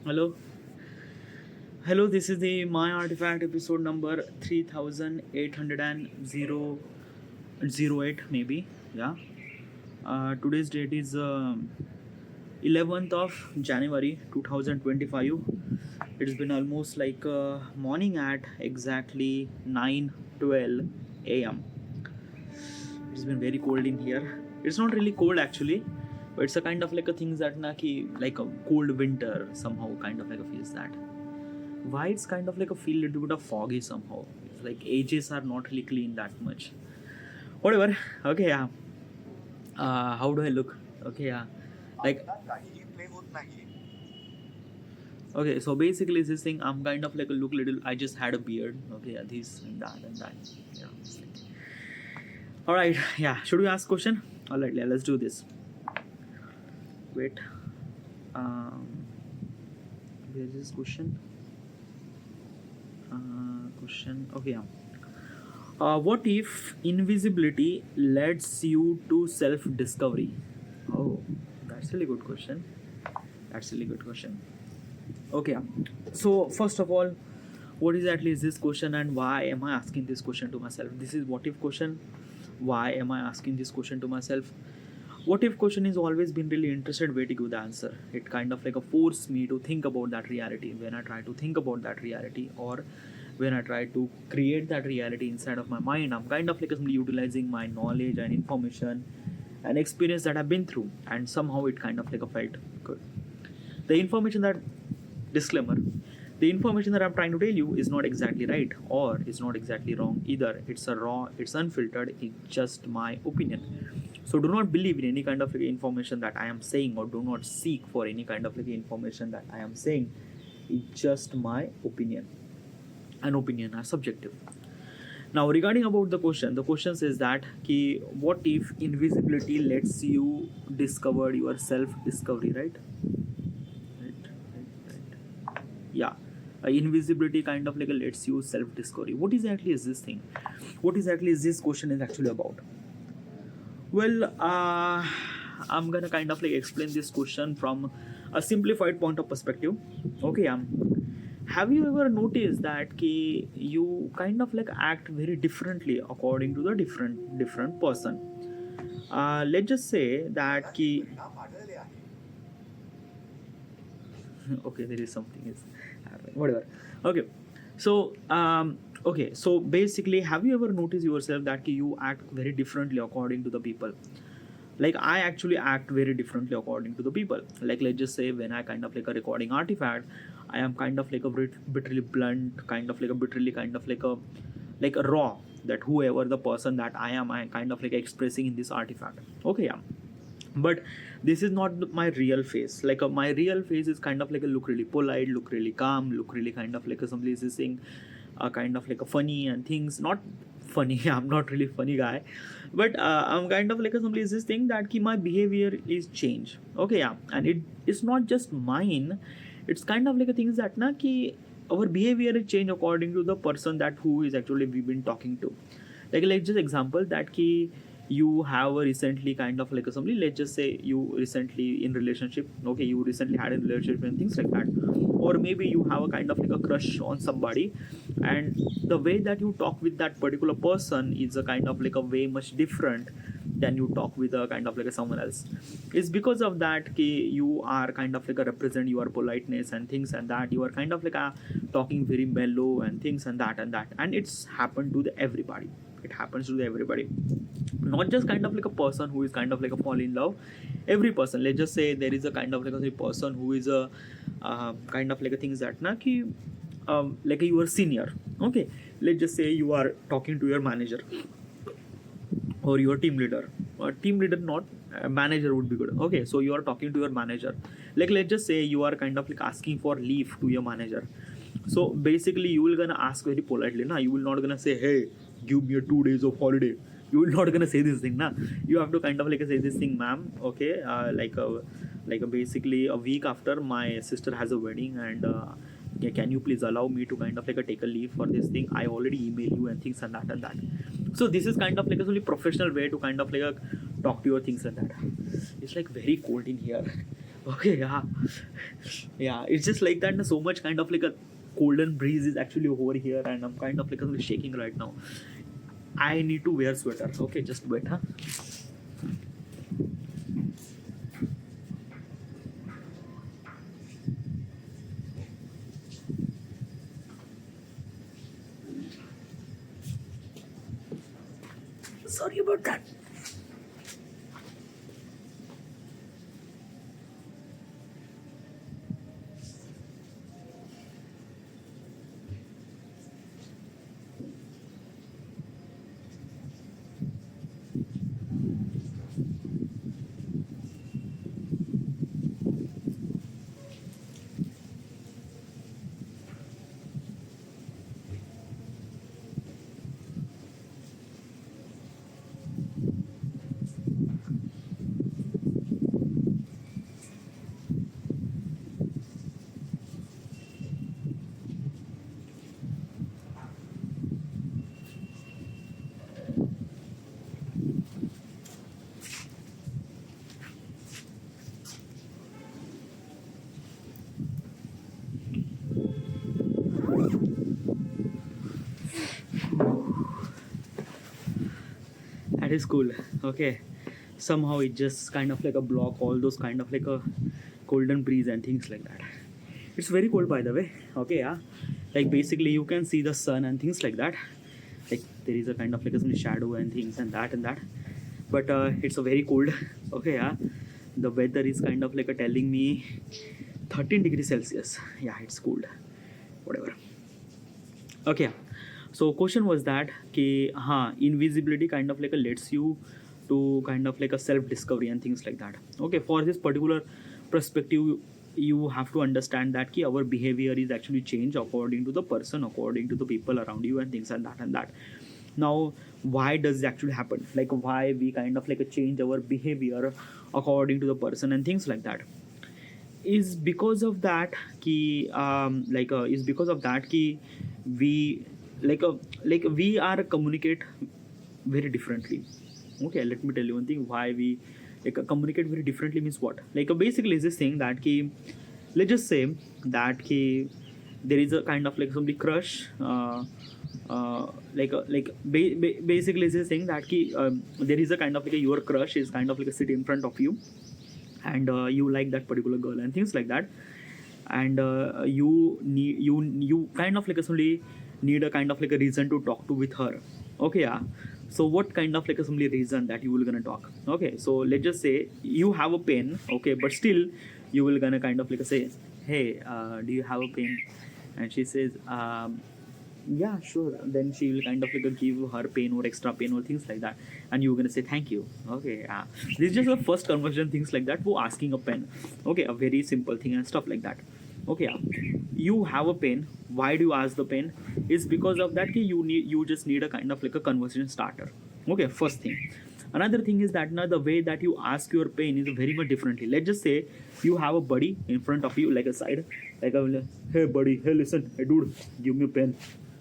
Hello, hello. This is the My Artifact episode number 3808 maybe. Yeah. Today's date is 11th of January 2025. It's been almost like morning at exactly 9:12 a.m. It's been very cold in here. It's not really cold actually, but it's a kind of like a things that na ki like a cold winter somehow kind of like a feels that. Why it's kind of like a feel little bit of foggy somehow. It's like edges are not really clean that much. Whatever. Okay, yeah. How do I look? Okay, yeah. Like okay, so basically this thing I'm kind of like a look little. I just had a beard. Okay, yeah, this and that and that. Yeah. It's like, all right. Yeah. Should we ask question? All right. Yeah. Let's do this. Wait. Where's this question? Question. Okay. Yeah. What if invisibility leads you to self-discovery? Oh, that's a really good question. That's a really good question. Okay. So first of all, what exactly is this question and why am I asking this question to myself? This is what if question. Why am I asking this question to myself? What if question is always been really interested way to give the answer. It kind of like a force me to think about that reality. When I try to think about that reality or when I try to create that reality inside of my mind, I'm kind of like simply utilizing my knowledge and information and experience that I've been through, and somehow it kind of like a felt good. The information that disclaimer, the information that I'm trying to tell you is not exactly right or is not exactly wrong either. It's a raw, it's unfiltered, it's just my opinion. So do not believe in any kind of like information that I am saying, or do not seek for any kind of like information that I am saying. It's just my opinion. An opinion are subjective. Now regarding about the question says that ki, what if invisibility lets you discover your self-discovery, right? Right. Yeah. Invisibility kind of like lets you self-discovery. What exactly is this thing? What exactly is this question is actually about? Well, I'm gonna kind of like explain this question from a simplified point of perspective. Okay, have you ever noticed that ki you kind of like act very differently according to the different person? Let's just say that ki okay, there is something is happening. Whatever. Okay, so okay, so basically, have you ever noticed yourself that ki you act very differently according to the people? Like I actually act very differently according to the people. Like let's just say when I kind of like a recording artifact, I am kind of like a bitterly blunt, kind of like a bitterly kind of like a raw, that whoever the person that I am, I kind of like expressing in this artifact. Okay, yeah. But this is not my real face. Like my real face is kind of like a look really polite, look really calm, look really kind of like a somebody is saying kind of like a funny and things. Not funny. I'm not really funny guy, but I'm kind of like a somebody is this thing that ki my behavior is change. Okay, yeah, and it is not just mine. It's kind of like a things that na ki our behavior is change according to the person that who is actually we've been talking to. Like just example that ki you have a recently kind of like a somebody, let's just say you recently in relationship. Okay, you recently had a relationship and things like that, or maybe you have a kind of like a crush on somebody, and the way that you talk with that particular person is a kind of like a way much different than you talk with a kind of like a someone else. It's because of that ki you are kind of like a represent your politeness and things, and that you are kind of like a talking very mellow and things and that, and it's happened to the everybody. It happens to the everybody, not just kind of like a person who is kind of like a fall in love. Every person, let's just say there is a kind of like a person who is a kind of like a things that na ki like you are senior. Okay, let's just say you are talking to your manager or your team leader, or team leader not manager would be good. Okay, so you are talking to your manager. Like let's just say you are kind of like asking for leave to your manager. So basically you will gonna ask very politely na, you will not gonna say hey give me a 2 days of holiday. You will not gonna say this thing na. You have to kind of like say this thing, ma'am. Okay, basically a week after my sister has a wedding, and yeah, can you please allow me to kind of like take a leave for this thing? I already email you and things and that. So this is kind of like a really professional way to kind of like talk to your things and that. It's like very cold in here. Okay, yeah. Yeah, it's just like that. So much kind of like a golden breeze is actually over here, and I'm kind of like shaking right now. I need to wear sweater. Okay, just wait, huh? Sorry about that. That is cool. Okay, somehow it just kind of like a block all those kind of like a golden breeze and things like that. It's very cold, by the way. Okay, yeah. Like basically you can see the sun and things like that. Like there is a kind of like a some shadow and things and that. But it's a very cold. Okay, yeah. The weather is kind of like a telling me 13 degrees Celsius. Yeah, it's cold. Whatever. Okay. So question was that कि हाँ invisibility kind of like a lets you to kind of like a self discovery and things like that. Okay, for this particular perspective, you have to understand that कि our behavior is actually changed according to the person, according to the people around you and things and that. Now, why does it actually happen? Like why we kind of like a change our behavior according to the person and things like that is because of that ki is because of that ki we like we are communicate very differently. Okay, let me tell you one thing why we like communicate very differently means what, like basically is this thing that ki let's just say that ki there is a kind of like somebody crush basically is this thing that ki there is a kind of like a, your crush is kind of like a sit in front of you, and you like that particular girl and things like that, and you kind of like simply need a kind of like a reason to talk to with her. Okay, yeah. So what kind of like a simply reason that you will gonna talk? Okay, so let's just say you have a pen. Okay, but still you will gonna kind of like say, hey, do you have a pen? And she says, yeah, sure. Then she will kind of like give her pen or extra pen or things like that, and you're gonna say thank you. Okay, yeah. This is just the first conversation, things like that. For asking a pen, okay, a very simple thing and stuff like that. Okay, yeah. You have a pen. Why do you ask the pen? Is because of that you just need a kind of like a conversation starter. Okay, first thing. Another thing is that now the way that you ask your pen is very much differently. Let's just say you have a buddy in front of you, like a side, like a hey buddy, hey listen, hey dude, give me a pen.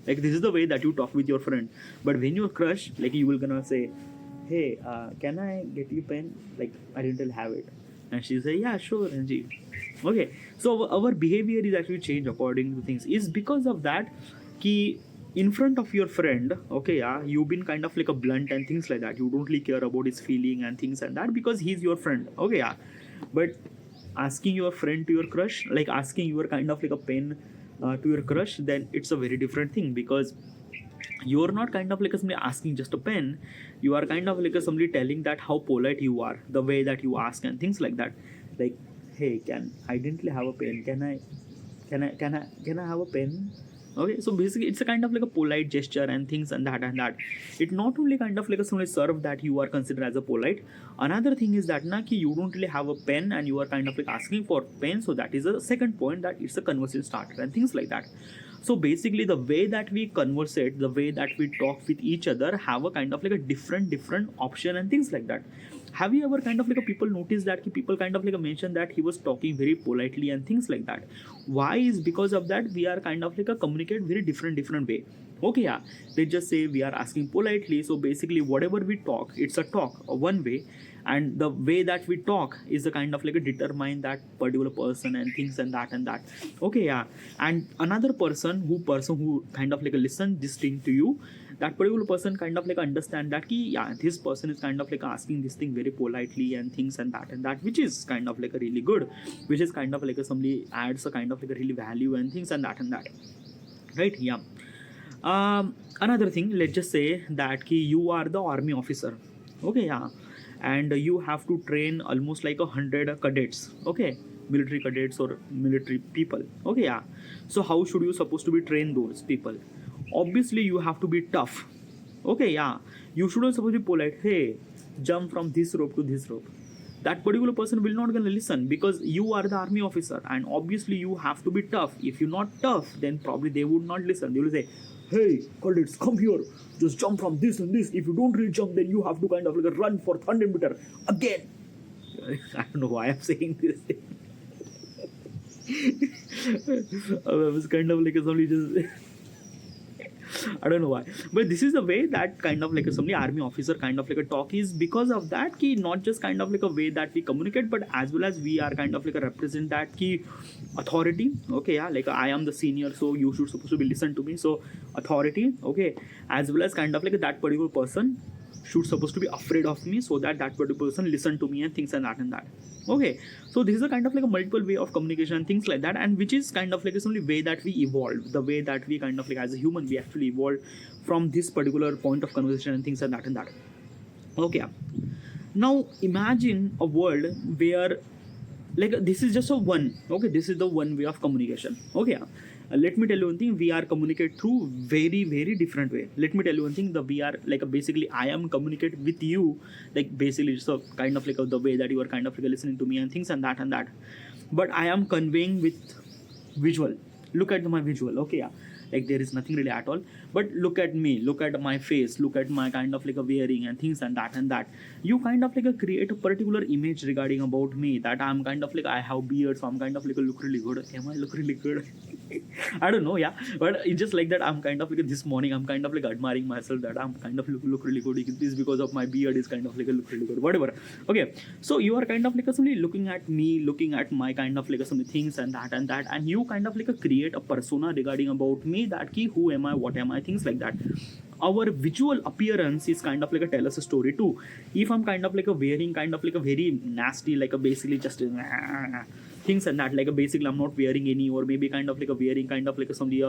Like this is the way that you talk with your friend. But when you're crush, like you will gonna say, hey, can I get you pen? Like I didn't have it, and she say, yeah, sure, and she, okay. So our behavior is actually changed according to things. Is because of that, ki in front of your friend, okay, yeah, you've been kind of like a blunt and things like that. You don't really care about his feeling and things and that because he's your friend. Okay, yeah, but asking your friend to your crush, like asking your kind of like a pen to your crush, then it's a very different thing because you're not kind of like a somebody asking just a pen. You are kind of like a somebody telling that how polite you are, the way that you ask and things like that. Like, hey, can I didn't have a pen? Can I have a pen? Okay, so basically it's a kind of like a polite gesture and things and that. It not only kind of like a somebody serve that you are considered as a polite. Another thing is that na ki you don't really have a pen and you are kind of like asking for pen. So that is a second point, that it's a conversation starter and things like that. So basically the way that we conversate, the way that we talk with each other have a kind of like a different option and things like that. Have you ever kind of like a people notice that people kind of like a mention that he was talking very politely and things like that? Why is because of that we are kind of like a communicate very different way. Okay, yeah, they just say we are asking politely, so basically whatever we talk, it's a talk one way, and the way that we talk is the kind of like a determine that particular person and things and that and that. Okay, yeah. And another person who kind of like listen this thing to you, that particular person kind of like understand that ki, yeah, this person is kind of like asking this thing very politely and things and that, which is kind of like a really good, which is kind of like a somebody adds a kind of like a really value and things and that, right? Yeah. Another thing, let's just say that ki you are the army officer. Okay, yeah. And you have to train almost like 100 cadets. Okay, military cadets or military people. Okay, yeah. So how should you supposed to be train those people? Obviously you have to be tough. Okay, yeah. You shouldn't supposed to be polite. Hey, jump from this rope to this rope. That particular person will not gonna listen, because you are the army officer and obviously you have to be tough. If you're not tough, then probably they would not listen. They will say, hey, cadets, come here, just jump from this and this. If you don't really jump, then you have to kind of like run for 100 meter again. I don't know why I'm saying this. I was kind of like somebody just I don't know why, but this is the way that kind of like a somebody army officer kind of like a talk is, because of that key, not just kind of like a way that we communicate, but as well as we are kind of like a represent that key authority. Okay, yeah, like I am the senior, so you should supposed to be listen to me. So authority, okay, as well as kind of like that particular person should supposed to be afraid of me, so that that particular person listen to me and things and that. Okay, so this is a kind of like a multiple way of communication and things like that, and which is kind of like a only way that we evolve, the way that we kind of like as a human we actually evolve from this particular point of conversation and things and that. Okay, now imagine a world where like this is just a one, okay, this is the one way of communication. Okay, let me tell you one thing, we are communicate through very different way. Let me tell you one thing, the we are like basically I am communicate with you, like basically just a kind of like the way that you are kind of like listening to me and things and that, but I am conveying with visual. Look at my visual. Okay, yeah, like there is nothing really at all, but look at me, look at my face, look at my kind of like a wearing and things and that. You kind of like a create a particular image regarding about me, that I'm kind of like I have beard, so I'm kind of like a look really good. Am I look really good? I don't know, yeah, but it's just like that. I'm kind of like this morning I'm kind of like admiring myself that I'm kind of look really good. It is because of my beard is kind of like a look really good, whatever. Okay, so you are kind of like somebody looking at me, looking at my kind of like some things and that, and you kind of like create a persona regarding about me, that key who am I, what am I, things like that. Our visual appearance is kind of like a tell us a story too. If I'm kind of like a wearing kind of like a very nasty, like a basically just things and that, like a basically I'm not wearing any, or maybe kind of like a wearing kind of like a somebody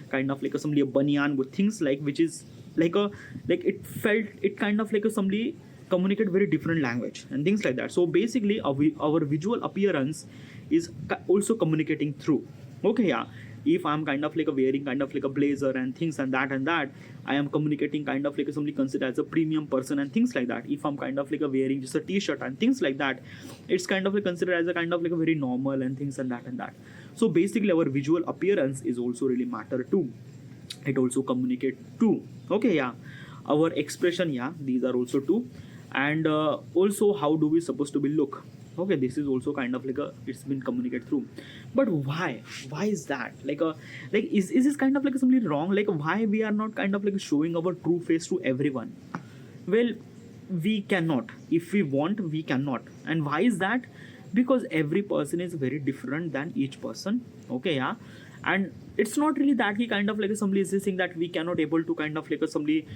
kind of like a somebody a banyan with things like, which is like a like it kind of like a somebody communicate very different language and things like that. So basically our visual appearance is also communicating through. Okay, yeah. If I'm kind of like a wearing kind of like a blazer and things and that, I am communicating kind of like somebody considered as a premium person and things like that. If I'm kind of like a wearing just a t-shirt and things like that, it's kind of like considered as a kind of like a very normal and things and that. So basically our visual appearance is also really matter too. It also communicate too. Okay, yeah. Our expression, yeah, these are also too. And also how do we supposed to be look. Okay, this is also kind of like a it's been communicated through. But why is that like is this kind of like something wrong, like why we are not kind of like showing our true face to everyone? Well, we cannot. If we want, we cannot. And why is that? Because every person is very different than each person. Okay, yeah. And it's not really that we kind of like somebody is saying that we cannot able to kind of like somebody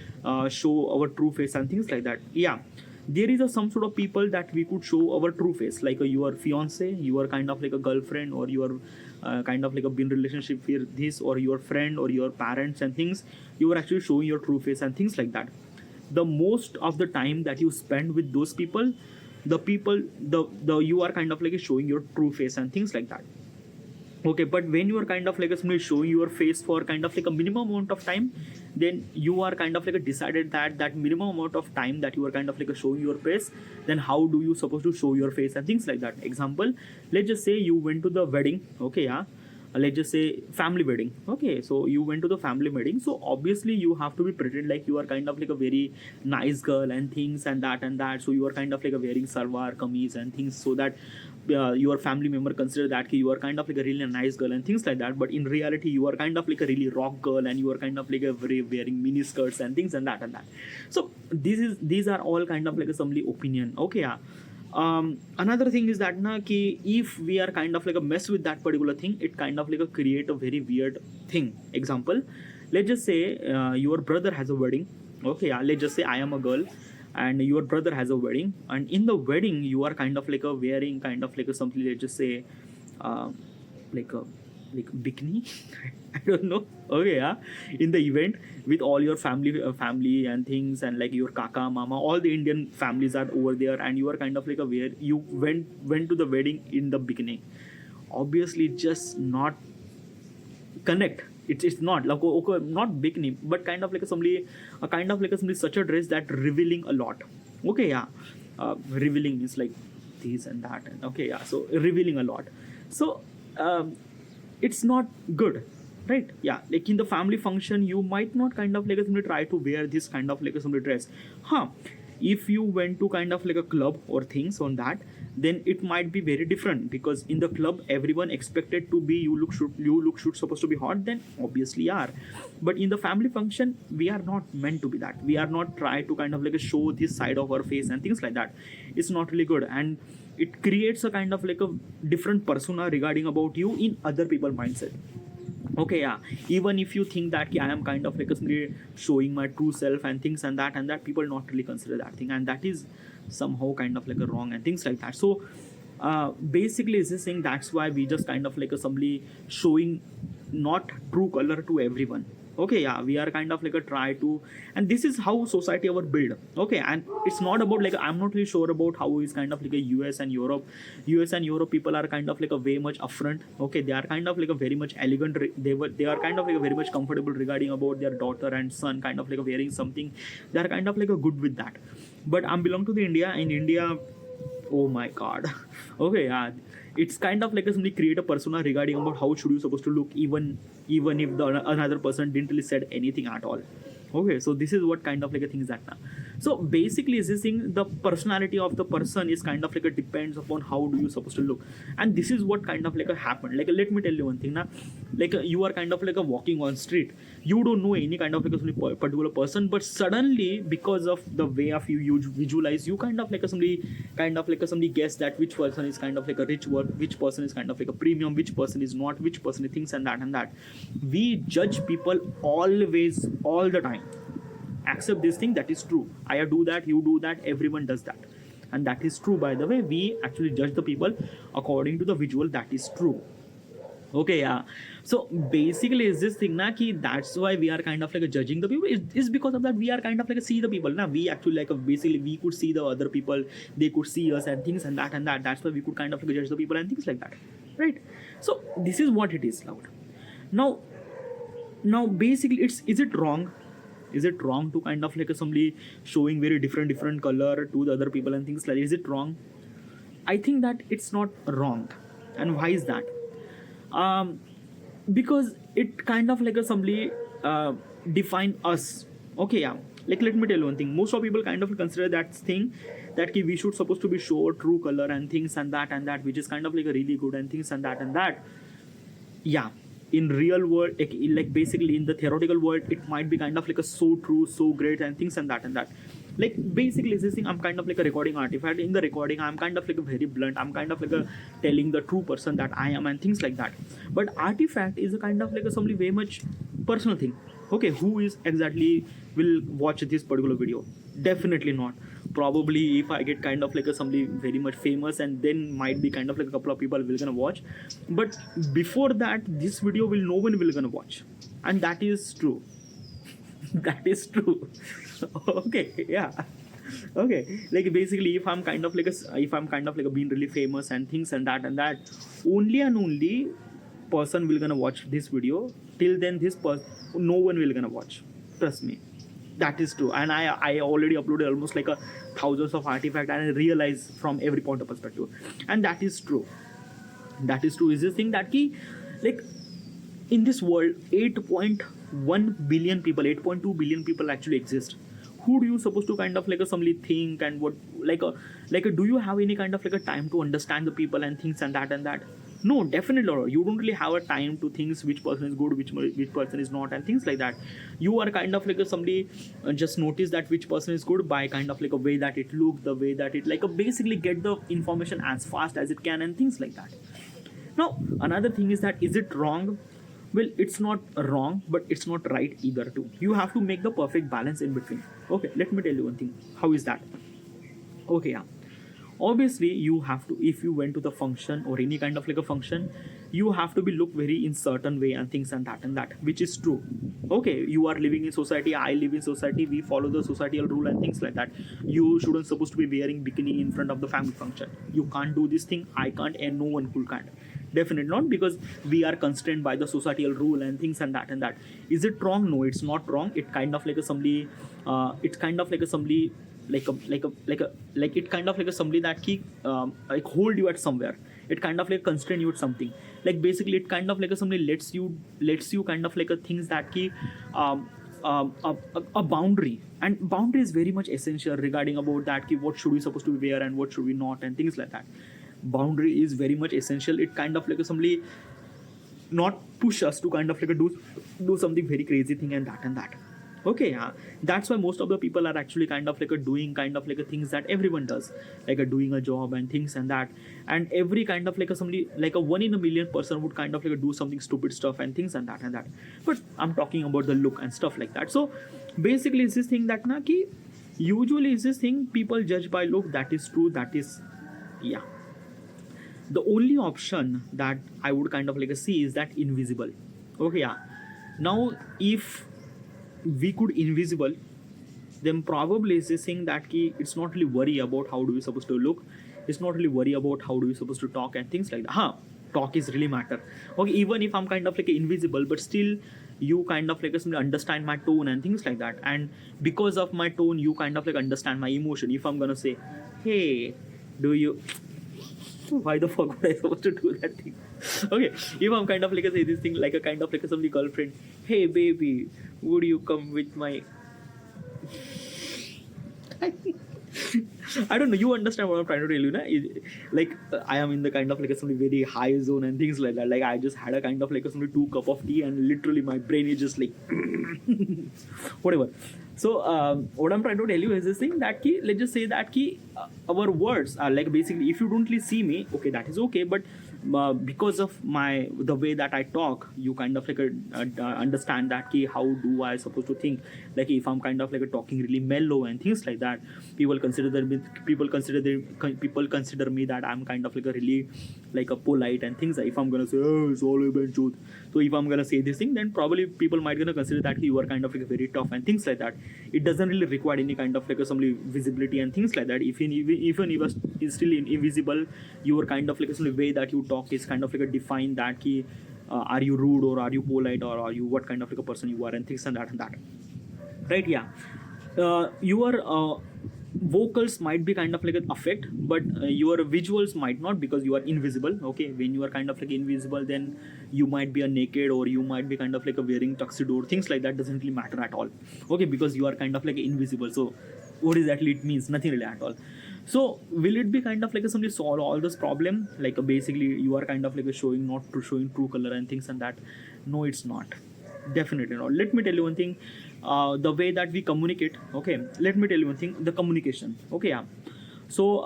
show our true face and things like that. Yeah, there is some sort of people that we could show our true face, like your fiance, your kind of like a girlfriend, or your kind of like a been relationship with this, or your friend, or your parents and things. You are actually showing your true face and things like that. The most of the time that you spend with those people, the you are kind of like showing your true face and things like that. Okay, but when you are kind of like somebody showing your face for kind of like a minimum amount of time, then you are kind of like decided that minimum amount of time that you are kind of like showing your face, then how do you supposed to show your face and things like that. Example, let's just say you went to the wedding. Okay, yeah, let's just say family wedding. Okay, so you went to the family wedding, so obviously you have to be pretend like you are kind of like a very nice girl and things and that, so you are kind of like a wearing salwar kameez and things, so that your family member consider that you are kind of like a really nice girl and things like that, but in reality you are kind of like a really rock girl and you are kind of like a very wearing mini skirts and things and that. So these are all kind of like a somebody opinion. Okay, yeah. Another thing is that ki if we are kind of like a mess with that particular thing, it kind of like a create a very weird thing. Example, let's just say your brother has a wedding. Okay, yeah, let's just say I am a girl and your brother has a wedding, and in the wedding you are kind of like a wearing kind of like a something, let's just say uh, like a like bikini. I don't know. Okay, yeah, in the event with all your family and things, and like your kaka mama, all the Indian families are over there, and you are kind of like a where you went to the wedding in the beginning. Obviously just not connect. It's not like okay, not bikini, but kind of like a kind of like a somebody such a dress that revealing a lot. Okay, yeah. Revealing means like this and that, and okay, yeah, so revealing a lot. So it's not good, right? Yeah, like in the family function you might not kind of like somebody try to wear this kind of like somebody dress. If you went to kind of like a club or things on that, then it might be very different, because in the club everyone expected to be you look should supposed to be hot, then obviously are. But in the family function we are not meant to be that. We are not try to kind of like show this side of our face and things like that. It's not really good, and it creates a kind of like a different persona regarding about you in other people mindset. Okay, yeah, even if you think that I am kind of like a showing my true self and things and that people not really consider that thing, and that is somehow kind of like a wrong and things like that. So basically is this thing, that's why we just kind of like a somebody showing not true color to everyone. Okay, yeah, we are kind of like a try to, and this is how society our build. Okay, and it's not about like I'm not really sure about how is kind of like a US and Europe people are kind of like a way much upfront. Okay, they are kind of like a very much elegant, they are kind of like a very much comfortable regarding about their daughter and son kind of like a wearing something. They are kind of like a good with that. But I'm belong to the India. In India, oh my god. Okay, yeah, it's kind of like a somebody create a persona regarding about how should you supposed to look, even if the another person didn't really said anything at all. Okay, so this is what kind of like a thing is that now. So basically is this thing, the personality of the person is kind of like a depends upon how do you supposed to look. And this is what kind of like a happened. Like let me tell you one thing now. Like you are kind of like a walking on street, you don't know any kind of like a particular person, but suddenly because of the way of you visualize, you kind of like a somebody guess that which person is kind of like a rich work, which person is kind of like a premium, which person is not, which person is things and that. We judge people always, all the time. Accept this thing, that is true. I do that, you do that, everyone does that, and that is true. By the way, we actually judge the people according to the visual, that is true. Okay, yeah. So basically is this thing na ki that's why we are kind of like judging the people, is because of that we are kind of like see the people na, we actually like basically we could see the other people, they could see us and things and that. That's why we could kind of like judge the people and things like that, right? So this is what it is loud. Now basically is it wrong? Is it wrong to kind of like somebody showing very different color to the other people and things like that? Is it wrong? I think that it's not wrong. And why is that? Because it kind of like somebody define us. Okay, yeah, like let me tell you one thing, most of people kind of consider that thing that we should supposed to be show true color and things and that, which is kind of like a really good and things and that. Yeah, in real world, like basically in the theoretical world, it might be kind of like a so true, so great and things and that. Like basically this thing, I'm kind of like a recording artifact. In the recording I'm kind of like a very blunt, I'm kind of like a telling the true person that I am and things like that. But artifact is a kind of like a somebody very much personal thing. Okay, who is exactly will watch this particular video? Definitely not. Probably if I get kind of like a somebody very much famous, and then might be kind of like a couple of people will gonna watch. But before that, this video will no one will gonna watch, and that is true. That is true. Okay, yeah. Okay, like basically if I'm kind of like being really famous and things and that, only and only person will gonna watch this video. Till then this person, no one will gonna watch, trust me. That is true. And I already uploaded almost like a thousands of artifacts, and I realize from every point of perspective, and that is true. That is true. Is this thing that key, like in this world 8.1 billion people, 8.2 billion people actually exist. who do you supposed to kind of like a somebody think, and what like a do you have any kind of like a time to understand the people and things and that? No, definitely not. You don't really have a time to think which person is good, which person is not, and things like that. You are kind of like a somebody just notice that which person is good by kind of like a way that it look, the way that it like a basically get the information as fast as it can and things like that. Now another thing is that, is it wrong? Well, it's not wrong, but it's not right either too. You have to make the perfect balance in between. Okay, let me tell you one thing. How is that? Okay, yeah. Obviously you have to, if you went to the function or any kind of like a function, you have to be look very in certain way and things and that, which is true. Okay, you are living in society, I live in society, we follow the societal rule and things like that. You shouldn't supposed to be wearing bikini in front of the family function. You can't do this thing, I can't, and no one cool can't. Definitely not, because we are constrained by the societal rule and things and that. Is it wrong? No, it's not wrong. It kind of like a somebody it's kind of like a somebody like it kind of like a somebody that like hold you at somewhere. It kind of like constrain you at something. Like basically it kind of like a somebody lets you kind of like a things that a boundary, and boundary is very much essential regarding about that what should we supposed to wear and what should we not and things like that. Boundary is very much essential. It kind of like a somebody not push us to kind of like a do something very crazy thing and that. Okay, yeah, that's why most of the people are actually kind of like a doing kind of like a things that everyone does, like a doing a job and things and that. And every kind of like a somebody like a 1 in a million person would kind of like a do something stupid stuff and things and that. But I'm talking about the look and stuff like that. So basically it's this thing that usually is this thing people judge by look. That is true. That is, yeah. The only option that I would kind of like see is that invisible. Okay, yeah. Now if we could invisible, then probably is this thing that it's not really worry about how do we supposed to look. It's not really worry about how do we supposed to talk and things like that. Talk is really matter. Okay, even if I'm kind of like invisible, but still you kind of like understand my tone and things like that. And because of my tone, you kind of like understand my emotion. If I'm gonna say, hey, do you why the fuck would I supposed to do that thing? Okay, if I'm kind of like say this thing like a kind of like a somebody girlfriend, hey baby, would you come with my I don't know, you understand what I'm trying to tell you, na? Like I am in the kind of like a somebody very high zone and things like that. Like I just had a kind of like a somebody 2 cup of tea and literally my brain is just like whatever. So what I'm trying to tell you is this thing that let's just say that our words are like basically if you don't really see me, okay, that is okay, but because of the way that I talk, you kind of like understand that how do I supposed to think. Like if I'm kind of like talking really mellow and things like that, people consider me that I'm kind of like a really like a polite and things. Like if I'm gonna say, oh, it's all about truth. So if I'm gonna say this thing, then probably people might gonna consider that you are kind of like very tough and things like that. It doesn't really require any kind of like some visibility and things like that. Even if it's still invisible, your kind of like a way that you talk is kind of like a define that are you rude or are you polite or are you what kind of like a person you are and things and that. Right? Yeah. Your vocals might be kind of like an effect, but your visuals might not, because you are invisible. Okay, when you are kind of like invisible, then you might be a naked or you might be kind of like a wearing tuxedo, things like that doesn't really matter at all. Okay, because you are kind of like invisible. So what exactly it means? Nothing really at all. So will it be kind of like somebody solve all this problem? Like basically you are kind of like showing true color and things and that. No, it's not. Definitely not. Let me tell you one thing. The way that we communicate. Okay, let me tell you one thing. The communication. Okay, yeah. So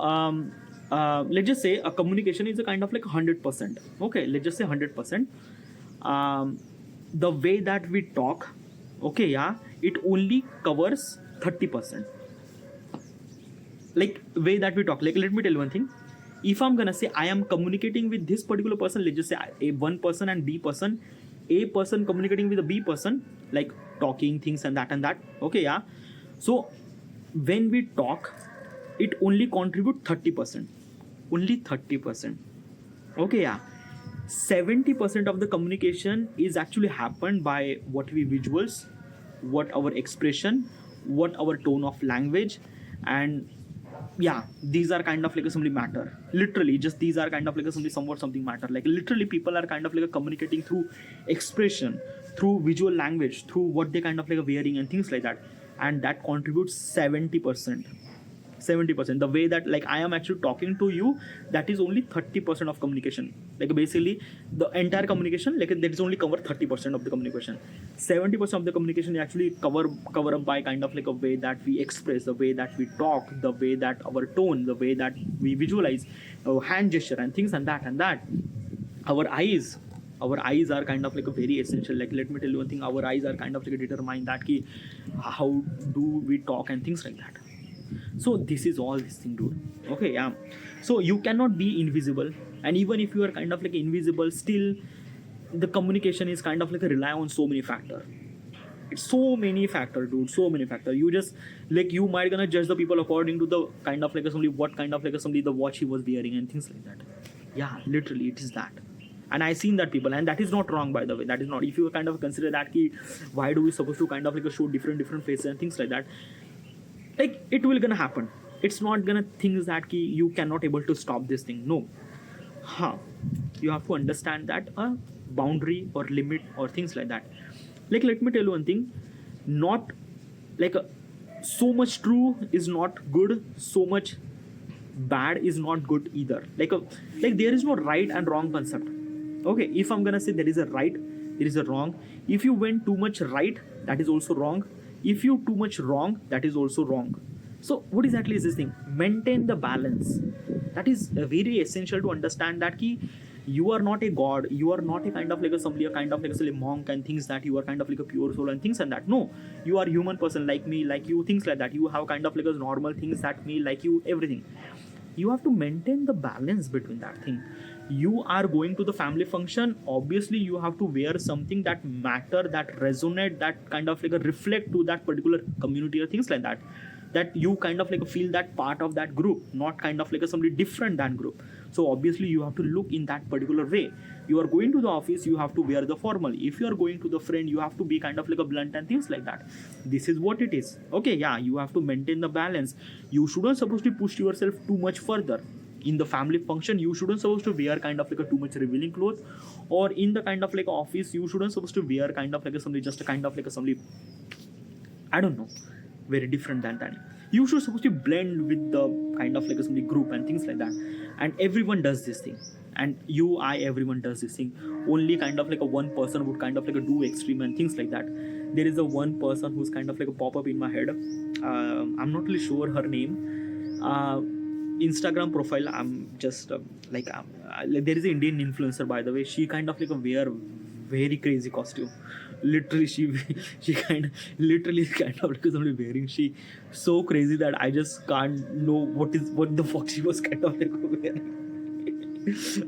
let's just say a communication is a kind of like 100%. Okay, let's just say 100%. The way that we talk. Okay, yeah. It only covers 30%. Like way that we talk. Like let me tell you one thing. If I'm gonna say I am communicating with this particular person, let's just say a one person and B person. A person communicating with a B person, like talking things and that. Okay, yeah. So when we talk, it only contribute 30%. Only 30%. Okay, yeah. 70% of the communication is actually happened by what we visuals, what our expression, what our tone of language, and yeah, these are kind of like something matter. Literally, just these are kind of like something matter. Like literally, people are kind of like communicating through expression, through visual language, through what they kind of like wearing and things like that. and that contributes 70%. 70%. The way that like I am actually talking to you, that is only 30% of communication. Like basically the entire communication, like that is only cover 30% of the communication. 70% of the communication is actually cover up by kind of like a way that we express, the way that we talk, the way that our tone, the way that we visualize, our hand gesture and things and that. Our eyes are kind of like a very essential. Like let me tell you one thing, our eyes are kind of like determine that ki how do we talk and things like that. So this is all this thing, dude. Okay, yeah. So you cannot be invisible, and even if you are kind of like invisible, still the communication is kind of like a rely on so many factor. It's so many factor, dude. So many factor. You just like you might gonna judge the people according to the kind of like a somebody what kind of like a somebody the watch he was wearing and things like that. Yeah, literally it is that. And I seen that people, and that is not wrong by the way. That is not. If you kind of consider that key, why do we supposed to kind of like show different faces and things like that? Like it will gonna happen. It's not gonna things that key you cannot able to stop this thing. No. You have to understand that a boundary or limit or things like that. Like let me tell you one thing, not like so much true is not good, so much bad is not good either. Like there is no right and wrong concept. Okay, if I'm gonna say there is a right, there is a wrong. If you went too much right, that is also wrong. If you too much wrong, that is also wrong. So what exactly is this thing? Maintain the balance. That is very essential to understand that key you are not a god, you are not a kind of like a kind of like a monk and things that you are kind of like a pure soul and things and that. No, you are human person like me, like you, things like that. You have kind of like a normal things that me, like you, everything. You have to maintain the balance between that thing. You are going to the family function, obviously you have to wear something that matter, that resonate, that kind of like a reflect to that particular community or things like that, that you kind of like feel that part of that group, not kind of like somebody different than group. So obviously you have to look in that particular way. You are going to the office, you have to wear the formal. If you are going to the friend, you have to be kind of like a blunt and things like that. This is what it is. Okay, yeah, you have to maintain the balance. You shouldn't supposed to push yourself too much further. In the family function, you shouldn't supposed to wear kind of like a too much revealing clothes, or in the kind of like office, you shouldn't supposed to wear kind of like a somebody, just a kind of like a somebody, I don't know, very different than that. You should supposed to blend with the kind of like a somebody group and things like that. And everyone does this thing. And everyone does this thing. Only kind of like a one person would kind of like a do extreme and things like that. There is a one person who's kind of like a pop up in my head. I'm not really sure her name. Instagram profile, I'm just there is an Indian influencer, by the way. She kind of like a wear very crazy costume. Literally she kind of like somebody wearing, she so crazy that I just can't know what the fuck she was kind of like wearing.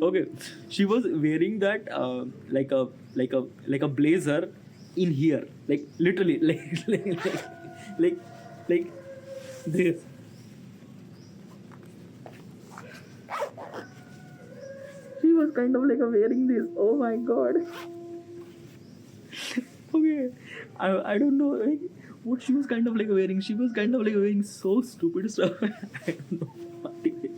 Okay, she was wearing that like a blazer in here, like literally like this. She was kind of like wearing this. Oh my god. Okay, I don't know like what she was kind of like wearing. She was kind of like wearing so stupid stuff. I don't know what it is.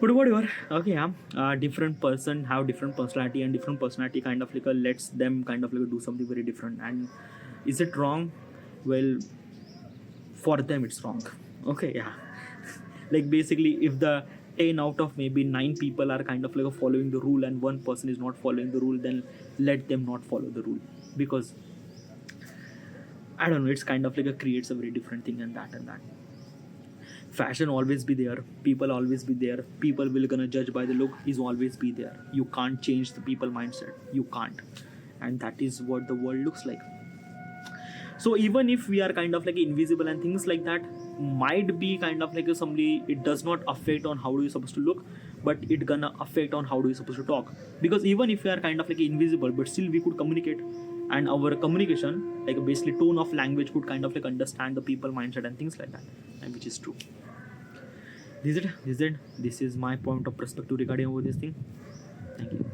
But whatever. Okay, yeah. Different person have different personality, and different personality kind of like lets them kind of like do something very different. And is it wrong? Well, for them it's wrong. Okay, yeah. Like basically, if the 10 out of maybe 9 people are kind of like following the rule and one person is not following the rule, then let them not follow the rule. Because I don't know, it's kind of like creates a very different thing and that. Fashion always be there, people always be there, people will gonna judge by the look is always be there. You can't change the people mindset, you can't. And that is what the world looks like. So even if we are kind of like invisible and things like that, might be kind of like somebody, it does not affect on how do you supposed to look, but it gonna affect on how do you supposed to talk. Because even if we are kind of like invisible, but still we could communicate, and our communication, like basically tone of language, could kind of like understand the people mindset and things like that, and which is true. This is my point of perspective regarding over this thing. Thank you.